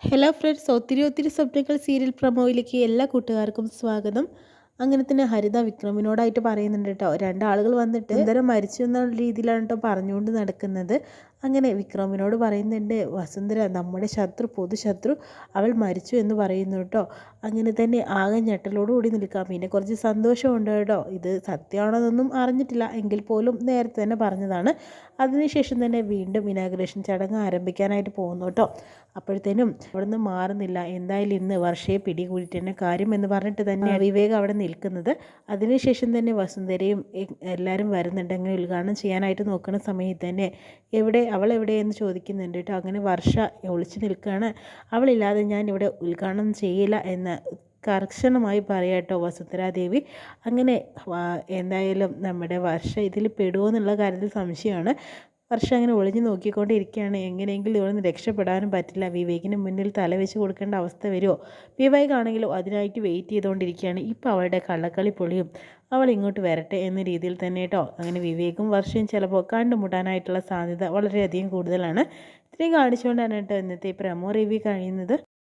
Hello friends, ഒത്തിരി സ്വപ്നങ്ങൾ serial പ്രൊമോയിലേക്ക് എല്ലാ കൂട്ടുകാർക്കും സ്വാഗതം. അങ്ങനെ തന്നെ ഹരിത വിക്രമിനോടായിട്ട് പറയുന്നുണ്ട് കേട്ടോ. രണ്ടാളുകൾ വന്നിട്ട് എന്തരം മരിച്ചു എന്നുള്ള രീതിയിലാണ് കേട്ടോ പറഞ്ഞുകൊണ്ട് നടക്കുന്നത്. അങ്ങനെ വിക്രമിനോട് പറയുന്നുണ്ട്, വസുന്ധര നമ്മുടെ ശത്രു, പൊതുശത്രു, അവൾ മരിച്ചു എന്ന് പറയുന്നു കേട്ടോ. അങ്ങനെ തന്നെ ആകെ ഞെട്ടലോടുകൂടി നിൽക്കാം. പിന്നെ കുറച്ച് സന്തോഷമുണ്ട് കേട്ടോ. ഇത് സത്യമാണെന്നൊന്നും അറിഞ്ഞിട്ടില്ല എങ്കിൽ പോലും നേരത്തെ തന്നെ പറഞ്ഞതാണ്. അതിനുശേഷം തന്നെ വീണ്ടും ഇനാഗുറേഷൻ ചടങ്ങ് ആരംഭിക്കാനായിട്ട് പോകുന്നു കേട്ടോ. അപ്പോഴത്തേനും അവിടെ നിന്ന് മാറുന്നില്ല. എന്തായാലും ഇന്ന് വർഷയെ പിടികൂടിയിട്ട് തന്നെ കാര്യം എന്ന് പറഞ്ഞിട്ട് തന്നെ വിവേക് അവിടെ നിൽക്കുന്നത്. അതിനുശേഷം തന്നെ വസുന്ധരയും എല്ലാവരും വരുന്നുണ്ട്. അങ്ങനെ ഉദ്ഘാടനം ചെയ്യാനായിട്ട് നോക്കുന്ന സമയത്ത് തന്നെ അവൾ എവിടെയെന്ന് ചോദിക്കുന്നുണ്ട് കേട്ടോ. അങ്ങനെ വർഷ ഒളിച്ചു നിൽക്കുകയാണ്. അവളില്ലാതെ ഞാൻ ഇവിടെ ഉദ്ഘാടനം ചെയ്യില്ല എന്ന് കർശനമായി പറയാം കേട്ടോ വസുന്ധരാദേവി. അങ്ങനെ എന്തായാലും നമ്മുടെ വർഷ ഇതിൽ പെടുമോ എന്നുള്ള കാര്യത്തിൽ സംശയമാണ്. വർഷ അങ്ങനെ ഒളിഞ്ഞു നോക്കിക്കൊണ്ടിരിക്കുകയാണ്. എങ്ങനെയെങ്കിലും ഇവിടെ നിന്ന് രക്ഷപ്പെടാനും പറ്റില്ല. വിവേകിന് മുന്നിൽ തല വെച്ച് കൊടുക്കേണ്ട അവസ്ഥ വരുമോ? വിവേകാണെങ്കിലും അതിനായിട്ട് വെയിറ്റ് ചെയ്തുകൊണ്ടിരിക്കുകയാണ്. ഇപ്പോൾ അവളുടെ കള്ളക്കളി പൊളിയും, അവൾ ഇങ്ങോട്ട് വരട്ടെ എന്ന രീതിയിൽ തന്നെ കേട്ടോ. അങ്ങനെ വിവേകും വർഷയും ചിലപ്പോൾ കണ്ടുമുട്ടാനായിട്ടുള്ള സാധ്യത വളരെയധികം കൂടുതലാണ്. ഇത്രയും കാണിച്ചുകൊണ്ടാണ് കേട്ടോ ഇന്നത്തെ പ്രമോ റിവ്യൂ കഴിയുന്നത്.